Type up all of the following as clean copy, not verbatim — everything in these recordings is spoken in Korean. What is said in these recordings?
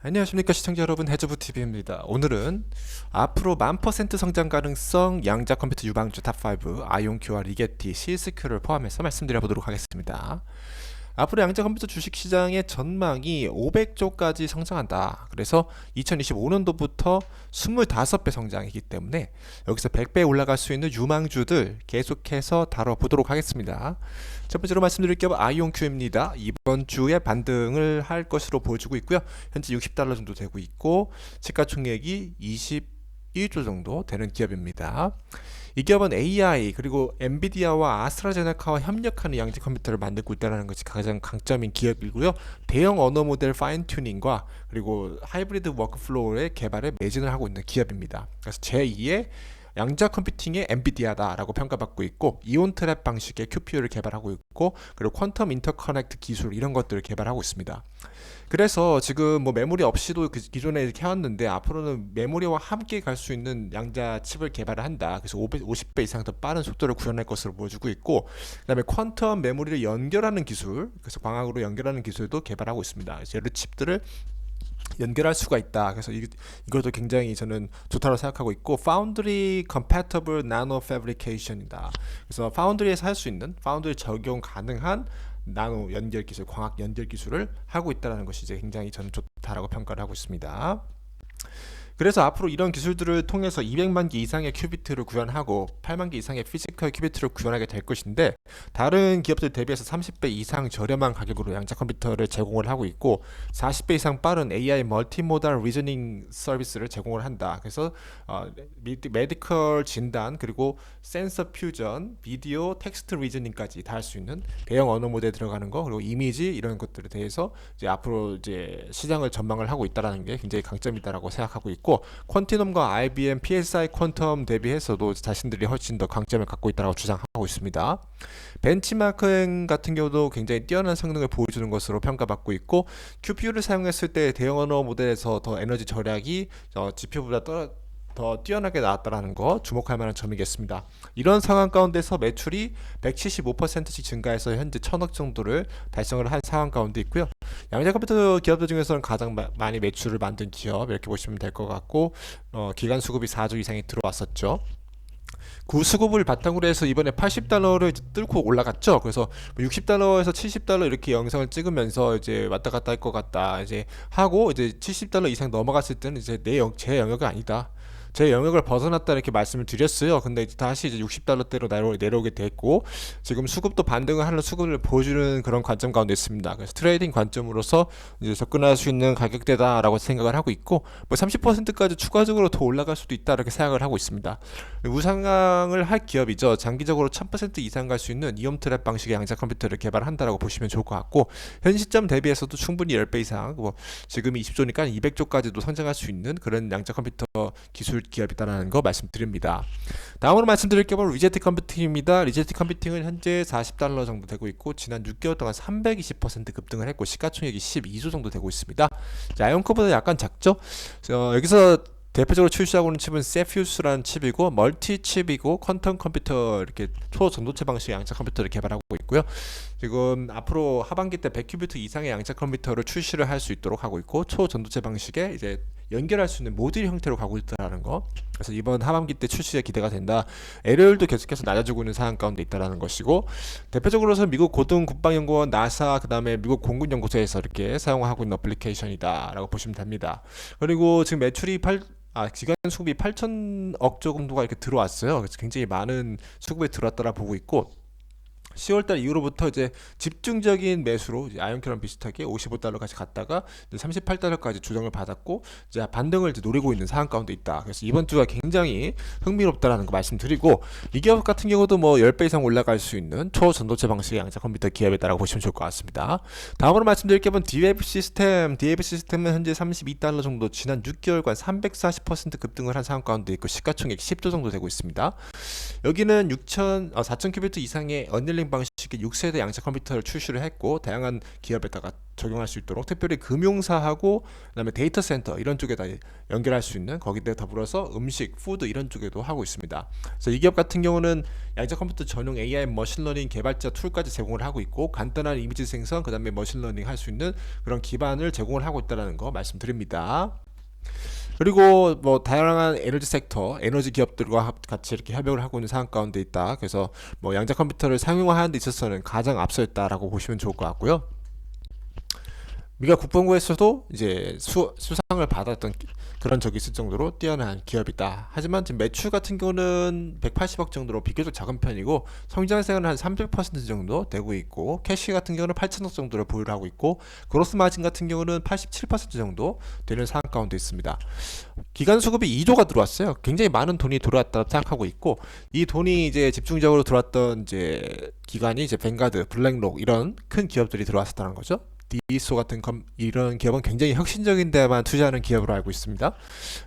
안녕하십니까 시청자 여러분, 해저브TV입니다. 오늘은 앞으로 1000% 성장 가능성 양자 컴퓨터 유망주 탑5 아이온큐와 리게티, CSQ를 포함해서 말씀드려보도록 하겠습니다. 앞으로 양자 컴퓨터 주식시장의 전망이 500조까지 성장한다. 그래서 2025년도부터 25배 성장이기 때문에 여기서 100배 올라갈 수 있는 유망주들 계속해서 다뤄보도록 하겠습니다. 첫 번째로 말씀드릴 게 아이온큐입니다. 이번 주에 반등을 할 것으로 보여주고 있고요. 현재 $60 정도 되고 있고 시가총액이 21조 정도 되는 기업입니다. 이 기업은 AI 그리고 엔비디아와 아스트라제네카와 협력하는 양자 컴퓨터를 만들고 있다는 것이 가장 강점인 기업이고요. 대형 언어 모델 파인 튜닝과 그리고 하이브리드 워크플로우의 개발에 매진을 하고 있는 기업입니다. 그래서 제2의 양자 컴퓨팅의 엔비디아다라고 평가받고 있고, 이온 트랩 방식의 QPU를 개발하고 있고, 그리고 퀀텀 인터커넥트 기술 이런 것들을 개발하고 있습니다. 그래서 지금 뭐 메모리 없이도 기존에 이렇게 해왔는데 앞으로는 메모리와 함께 갈 수 있는 양자 칩을 개발을 한다. 그래서 50배 이상 더 빠른 속도를 구현할 것으로 보여주고 있고, 그다음에 퀀텀 메모리를 연결하는 기술, 그래서 광학으로 연결하는 기술도 개발하고 있습니다. 그래서 여러 칩들을 연결할 수가 있다. 그래서 이것도 굉장히 저는 좋다고 생각하고 있고, 파운드리 컴패터블 나노 패브리케이션이다. 그래서 파운드리에서 할 수 있는, 파운드리 적용 가능한 나노 연결 기술, 광학 연결 기술을 하고 있다는 것이 이제 굉장히 저는 좋다라고 평가를 하고 있습니다. 그래서 앞으로 이런 기술들을 통해서 200만 개 이상의 큐비트를 구현하고 8만 개 이상의 피지컬 큐비트를 구현하게 될 것인데, 다른 기업들 대비해서 30배 이상 저렴한 가격으로 양자 컴퓨터를 제공을 하고 있고, 40배 이상 빠른 AI 멀티모달 리저닝 서비스를 제공을 한다. 그래서 메디컬 진단 그리고 센서 퓨전, 비디오, 텍스트 리저닝까지 다 할 수 있는 대형 언어 모델에 들어가는 거, 그리고 이미지 이런 것들에 대해서 이제 앞으로 이제 시장을 전망을 하고 있다는 게 굉장히 강점이다라고 생각하고 있고, 퀀티넘과 IBM, PSI 퀀텀 대비해서도 자신들이 훨씬 더 강점을 갖고 있다고 주장하고 있습니다. 벤치마크 같은 경우도 굉장히 뛰어난 성능을 보여주는 것으로 평가받고 있고, QPU를 사용했을 때 대형 언어 모델에서 더 에너지 절약이 GPU보다 더 뛰어나게 나왔다는 거 주목할 만한 점이겠습니다. 이런 상황 가운데서 매출이 175%씩 증가해서 현재 1000억 정도를 달성을 한 상황 가운데 있고요. 양자 컴퓨터 기업들 중에서는 가장 많이 매출을 만든 기업 이렇게 보시면 될 것 같고, 기간 수급이 4조 이상이 들어왔었죠. 그 수급을 바탕으로 해서 이번에 $80를 뚫고 올라갔죠. 그래서 60달러에서 70달러 이렇게 영상을 찍으면서 이제 왔다 갔다 할 것 같다 이제 하고, 이제 70달러 이상 넘어갔을 때는 이제 제 영역이 아니다, 제 영역을 벗어났다 이렇게 말씀을 드렸어요. 근데 다시 이제 60달러대로 내려오게 됐고, 지금 수급도 반등을 하는 수급을 보여주는 그런 관점 가운데 있습니다. 그래서 트레이딩 관점으로서 이제 접근할 수 있는 가격대다라고 생각을 하고 있고, 뭐 30%까지 추가적으로 더 올라갈 수도 있다 이렇게 생각을 하고 있습니다. 우상향을 할 기업이죠. 장기적으로 1000% 이상 갈 수 있는 이온 트랩 방식의 양자 컴퓨터를 개발한다라고 보시면 좋을 것 같고, 현 시점 대비해서도 충분히 10배 이상, 뭐 지금이 20조니까 200조까지도 성장할 수 있는 그런 양자 컴퓨터 기술 기업이다라는 거 말씀드립니다. 다음으로 말씀드릴 게 바로 리제티 컴퓨팅입니다. 리제티 컴퓨팅은 현재 $40 정도 되고 있고, 지난 6개월 동안 320% 급등을 했고, 시가총액이 12조 정도 되고 있습니다. 아이온커보다 약간 작죠? 여기서 대표적으로 출시하고 있는 칩은 세퓨스라는 칩이고, 멀티 칩이고, 퀀텀 컴퓨터 이렇게 초전도체 방식의 양자 컴퓨터를 개발하고 있고요. 지금 앞으로 하반기 때 100큐비트 이상의 양자 컴퓨터를 출시를 할 수 있도록 하고 있고, 초전도체 방식의 이제 연결할 수 있는 모듈 형태로 가고 있다는 거. 그래서 이번 하반기 때 출시가 기대가 된다. LL도 계속해서 낮아지고 있는 상황 가운데 있다는 것이고, 대표적으로는 미국 고등국방연구원, 나사, 그 다음에 미국 공군연구소에서 이렇게 사용하고 있는 어플리케이션이다라고 보시면 됩니다. 그리고 지금 매출이 기간 수급이 8천억 정도가 이렇게 들어왔어요. 그래서 굉장히 많은 수급이 들어왔다라 보고 있고, 10월달 이후로부터 이제 집중적인 매수로 아이온큐랑 비슷하게 $55까지 갔다가 38달러까지 조정을 받았고, 이제 반등을 이제 노리고 있는 상황 가운데 있다. 그래서 이번 주가 굉장히 흥미롭다라는 거 말씀드리고, 이 기업 같은 경우도 뭐 10배 이상 올라갈 수 있는 초전도체 방식의 양자 컴퓨터 기업이다라고 보시면 좋을 것 같습니다. 다음으로 말씀드릴 게 DWave 시스템. DWave 시스템은 현재 $32 정도, 지난 6개월간 340% 급등을 한 상황 가운데 있고, 시가총액 10조 정도 되고 있습니다. 여기는 4000 큐비트 이상의 언릴리미티드 어닐링 방식의 6세대 양자 컴퓨터를 출시를 했고 다양한 기업에다가 적용할 수 있도록 특별히 금융사하고 그다음에 데이터 센터 이런 쪽에다 연결할 수 있는 거기에 더불어서 음식, 푸드 이런 쪽에도 하고 있습니다. 그래서 이 기업 같은 경우는 양자 컴퓨터 전용 AI 머신러닝 개발자 툴까지 제공을 하고 있고 간단한 이미지 생성 그다음에 머신러닝 할 수 있는 그런 기반을 제공을 하고 있다는 거 말씀드립니다. 그리고 뭐 다양한 에너지 섹터, 에너지 기업들과 같이 이렇게 협력을 하고 있는 상황 가운데 있다. 그래서 뭐 양자 컴퓨터를 상용화하는 데 있어서는 가장 앞서 있다라고 보시면 좋을 것 같고요. 미국 국방부에서도 이제 수상을 받았던 그런 적이 있을 정도로 뛰어난 기업이다. 하지만 지금 매출 같은 경우는 180억 정도로 비교적 작은 편이고 성장세는 한 300% 정도 되고 있고 캐시 같은 경우는 8천억 정도를 보유를 하고 있고 그로스 마진 같은 경우는 87% 정도 되는 상황 가운데 있습니다. 기간 수급이 2조가 들어왔어요. 굉장히 많은 돈이 들어왔다고 생각하고 있고 이 돈이 이제 집중적으로 들어왔던 이제 기관이 이제 뱅가드, 블랙록 이런 큰 기업들이 들어왔었다는 거죠. 디소 같은 이런 기업은 굉장히 혁신적인 데만 투자하는 기업으로 알고 있습니다.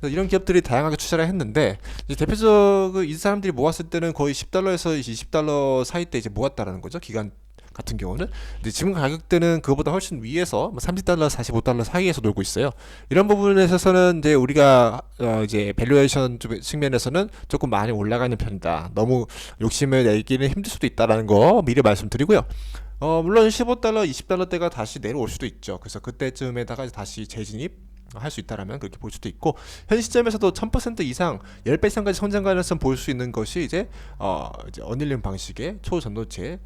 그래서 이런 기업들이 다양하게 투자를 했는데 이제 대표적으로 이 사람들이 모았을 때는 거의 10달러에서 20달러 사이 때 이제 모았다라는 거죠. 기간 같은 경우는 근데 지금 가격대는 그거보다 훨씬 위에서 30달러, 45달러 사이에서 놀고 있어요. 이런 부분에 있어서는 이제 우리가 이제 밸류에이션 측면에서는 조금 많이 올라가는 편이다. 너무 욕심을 내기는 힘들 수도 있다라는 거 미리 말씀드리고요. 물론 15달러, 20달러대가 다시 내려올 수도 있죠. 그래서 그때쯤에다가 다시 재진입 할 수 있다라면 그렇게 볼 수도 있고 현 시점에서도 1000% 이상 10배 이상까지 성장 가능성 볼 수 있는 것이 이제 어닐링 방식의 초전도체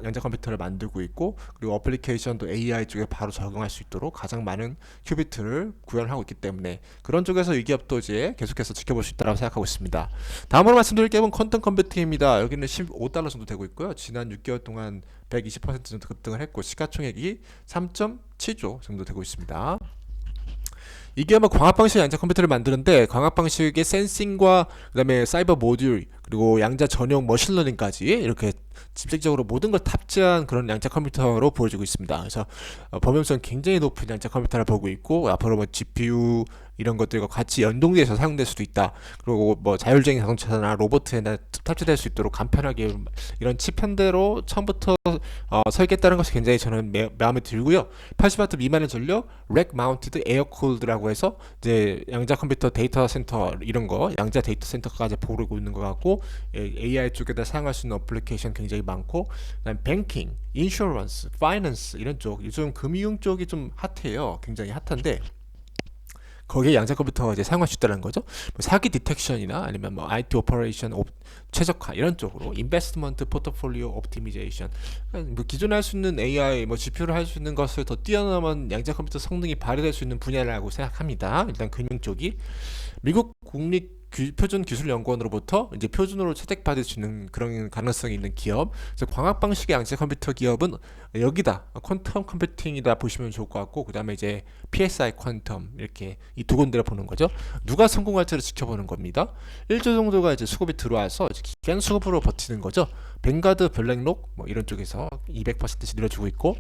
양자 컴퓨터를 만들고 있고 그리고 어플리케이션도 AI 쪽에 바로 적용할 수 있도록 가장 많은 큐비트를 구현하고 있기 때문에 그런 쪽에서 이 기업도 이제 계속해서 지켜볼 수 있다고 생각하고 있습니다. 다음으로 말씀드릴 기업은 퀀텀 컴퓨팅입니다. 여기는 15달러 정도 되고 있고요. 지난 6개월 동안 120% 정도 급등을 했고 시가총액이 3.7조 정도 되고 있습니다. 이 기업은 광학 방식 양자 컴퓨터를 만드는데 광학 방식의 센싱과 그다음에 사이버 모듈 그리고 양자 전용 머신러닝까지 이렇게 집중적으로 모든 걸 탑재한 그런 양자 컴퓨터로 보여지고 있습니다. 그래서 범용성 굉장히 높은 양자 컴퓨터를 보고 있고 앞으로 뭐 GPU 이런 것들과 같이 연동돼서 사용될 수도 있다. 그리고 뭐 자율주행 자동차나 로봇에나 탑재될 수 있도록 간편하게 이런 칩 편대로 처음부터 설계했다는 것이 굉장히 저는 마음에 들고요. 80W 미만의 전력, 렉 마운티드 에어 쿨드라고 해서 이제 양자 컴퓨터 데이터 센터 이런 거 양자 데이터 센터까지 보르고 있는 것 같고 AI 쪽에다 사용할 수 있는 어플리케이션 굉장히 많고 그다음 뱅킹, 인슈런스, 파이낸스 이런 쪽 요즘 금융 쪽이 좀 핫해요. 굉장히 핫한데 거기에 양자 컴퓨터가 이제 사용할 수 있다는 거죠. 뭐 사기 디텍션이나 아니면 뭐 IT 오퍼레이션 최적화 이런 쪽으로 인베스트먼트 포트폴리오 옵티미제이션 뭐 기존에 할 수 있는 AI 뭐 GPU를 할 수 있는 것을 더 뛰어넘은 양자 컴퓨터 성능이 발휘될 수 있는 분야라고 생각합니다. 일단 금융 쪽이 미국 국립 표준기술연구원으로부터 이제 표준으로 채택받을 수 있는 그런 가능성이 있는 기업. 그래서 광학 방식의 양자 컴퓨터 기업은 여기다 퀀텀 컴퓨팅이다 보시면 좋을 것 같고 그 다음에 이제 PSI 퀀텀 이렇게 이 두 군데를 보는 거죠. 누가 성공할지를 지켜보는 겁니다. 1조 정도가 이제 수급이 들어와서 이제 기간 수급으로 버티는 거죠. 뱅가드, 블랙록 뭐 이런 쪽에서 200%씩 늘어주고 있고.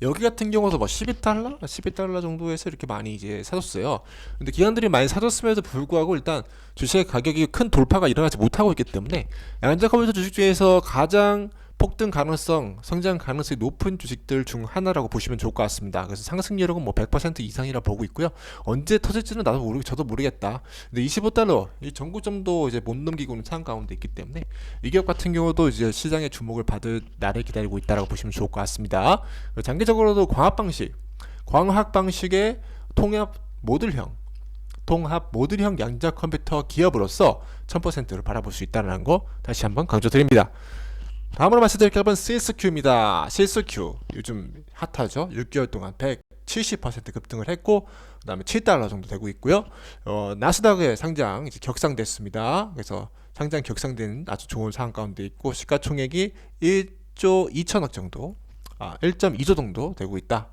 여기 같은 경우도 뭐 12달러 정도에서 이렇게 많이 이제 사줬어요. 근데 기관들이 많이 사줬음에도 불구하고 일단 주식 가격이 큰 돌파가 일어나지 못하고 있기 때문에 양자 컴퓨터 주식 중에서 가장 폭등 가능성, 성장 가능성이 높은 주식들 중 하나라고 보시면 좋을 것 같습니다. 그래서 상승률은 뭐 100% 이상이라 보고 있고요. 언제 터질지는 저도 모르겠다. 근데 25달러, 이 전고점도 이제 못 넘기고 있는 상황 가운데 있기 때문에 이 기업 같은 경우도 이제 시장의 주목을 받을 날을 기다리고 있다라고 보시면 좋을 것 같습니다. 장기적으로도 광학 방식의 통합 모듈형 양자 컴퓨터 기업으로서 1000%를 바라볼 수 있다는 거 다시 한번 강조드립니다. 다음으로 말씀드릴 기업은 실스큐입니다. 실스큐 요즘 핫하죠. 6개월 동안 170% 급등을 했고 그 다음에 7달러 정도 되고 있고요. 나스닥에 상장 이제 격상됐습니다. 그래서 상장 격상된 아주 좋은 상황 가운데 있고 시가총액이 1조 2천억 정도 1.2조 정도 되고 있다.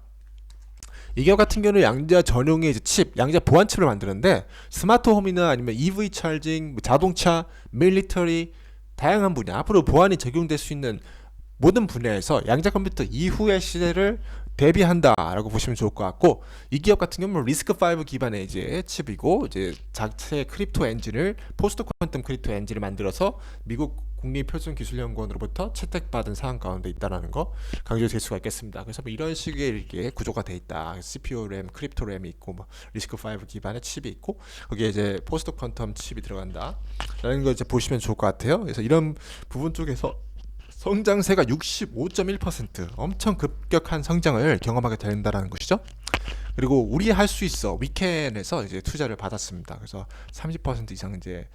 이 기업 같은 경우는 양자 전용의 이제 칩, 양자 보안 칩을 만드는데 스마트홈이나 아니면 EV 차징, 자동차, 밀리터리 다양한 분야, 앞으로 보안이 적용될 수 있는 모든 분야에서 양자 컴퓨터 이후의 시대를 대비한다라고 보시면 좋을 것 같고 이 기업 같은 경우는 리스크5 기반의 이제 칩이고 이제 자체 크립토 엔진을 포스트 퀀텀 크립토 엔진을 만들어서 미국 국립표준기술연구원으로부터 채택받은 사항 가운데 있다라는 거 강조될 수가 있겠습니다. 그래서 뭐 이런 식의 이렇게 구조가 돼 있다. CPU 램, 크립토 램이 있고 뭐 리스크5 기반의 칩이 있고 거기에 이제 포스트 퀀텀 칩이 들어간다라는 걸 이제 보시면 좋을 것 같아요. 그래서 이런 부분 쪽에서 성장세가 65.1% 엄청 급격한 성장을 경험하게 된다라는 것이죠. 그리고 우리 할 수 있어 위켄에서 이제 투자를 받았습니다. 그래서 30% 이상 이제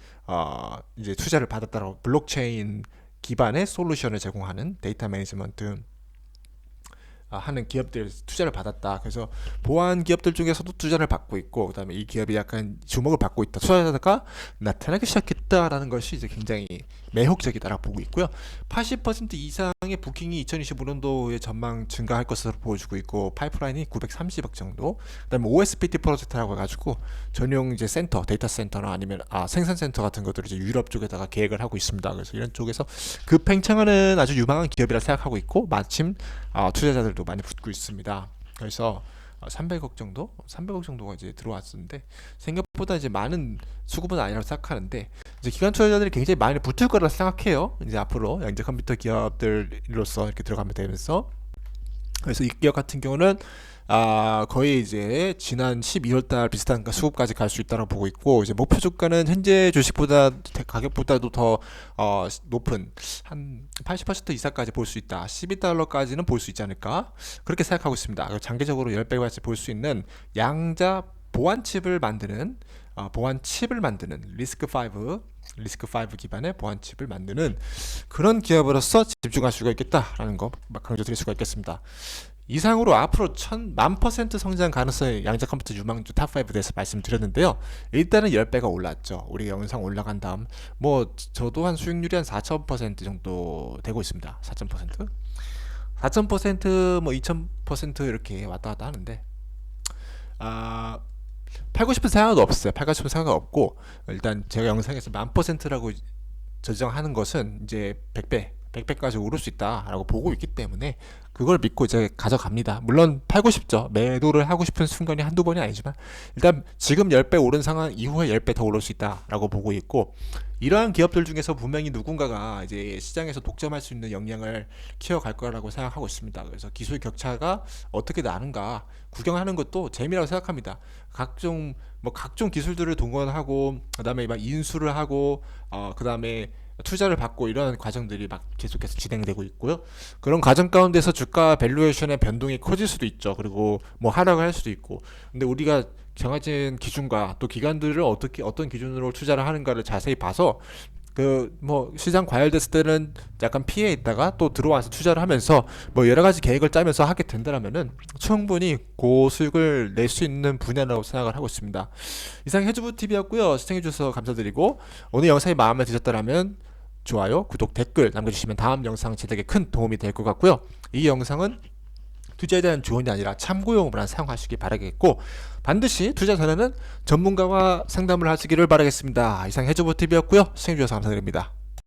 투자를 받았다라고 블록체인 기반의 솔루션을 제공하는 데이터 매니지먼트 하는 기업들 투자를 받았다. 그래서 보안 기업들 중에서도 투자를 받고 있고, 그다음에 이 기업이 약간 주목을 받고 있다. 투자자가 나타나기 시작했다라는 것이 이제 굉장히 매혹적이다라고 보고 있고요. 80% 이상의 부킹이 2025년도에 전망 증가할 것으로 보여주고 있고, 파이프라인이 930억 정도. 그다음에 OSPT 프로젝트라고 해가지고 전용 이제 센터, 데이터 센터나 아니면 생산 센터 같은 것들을 이제 유럽 쪽에다가 계획을 하고 있습니다. 그래서 이런 쪽에서 급팽창하는 아주 유망한 기업이라 생각하고 있고, 마침 투자자들도 많이 붙고 있습니다. 그래서 300억 정도가 이제 들어왔었는데 생각보다 이제 많은 수급은 아니라고 생각하는데 이제 기관 투자자들이 굉장히 많이 붙을 거라 생각해요. 이제 앞으로 양자 컴퓨터 기업들로서 이렇게 들어가면 되면서 그래서 이 기업 같은 경우는 거의 이제 지난 12월달 비슷한 수급까지 갈 수 있다고 보고 있고 이제 목표 주가는 현재 주식보다 가격보다도 더 높은 한 80% 이상까지 볼 수 있다. 12달러까지는 볼 수 있지 않을까 그렇게 생각하고 있습니다. 장기적으로 10배까지 볼 수 있는 양자 보안 칩을 만드는 리스크5 기반의 보안 칩을 만드는 그런 기업으로서 집중할 수가 있겠다라는 거 강조드릴 수가 있겠습니다. 이상으로 앞으로 1000% 성장 가능성의 양자 컴퓨터 유망주 탑5 대해서 말씀드렸는데요. 일단은 10배가 올랐죠. 우리 영상 올라간 다음 뭐 저도 한 수익률이 한 4000% 정도 되고 있습니다. 4000% 뭐 2000% 이렇게 왔다 갔다 하는데 팔고 싶은 생각은 없어요. 팔고 싶은 생각은 없고 일단 제가 영상에서 1000%라고 저장하는 것은 이제 100배까지 오를 수 있다라고 보고 있기 때문에 그걸 믿고 이제 가져갑니다. 물론 팔고 싶죠. 매도를 하고 싶은 순간이 한두 번이 아니지만 일단 지금 10배 오른 상황 이후에 10배 더 오를 수 있다라고 보고 있고 이러한 기업들 중에서 분명히 누군가가 이제 시장에서 독점할 수 있는 역량을 키워갈 거라고 생각하고 있습니다. 그래서 기술 격차가 어떻게 나는가 구경하는 것도 재미라고 생각합니다. 각종 기술들을 동원하고 그다음에 막 인수를 하고 그다음에 투자를 받고 이런 과정들이 막 계속해서 진행되고 있고요. 그런 과정 가운데서 주가 밸류에이션의 변동이 커질 수도 있죠. 그리고 뭐 하락을 할 수도 있고. 근데 우리가 정해진 기준과 또 기관들을 어떤 기준으로 투자를 하는가를 자세히 봐서 시장 과열됐을 때는 약간 피해 있다가 또 들어와서 투자를 하면서 뭐 여러 가지 계획을 짜면서 하게 된다면은 충분히 고수익을 낼 수 있는 분야라고 생각을 하고 있습니다. 이상 해주부 TV였고요. 시청해주셔서 감사드리고 오늘 영상이 마음에 드셨다면 좋아요, 구독, 댓글 남겨주시면 다음 영상 제작에 큰 도움이 될 것 같고요. 이 영상은 투자에 대한 조언이 아니라 참고용으로만 사용하시기 바라겠고 반드시 투자 전에는 전문가와 상담을 하시기를 바라겠습니다. 이상 해주부 TV였고요. 시청해주셔서 감사드립니다.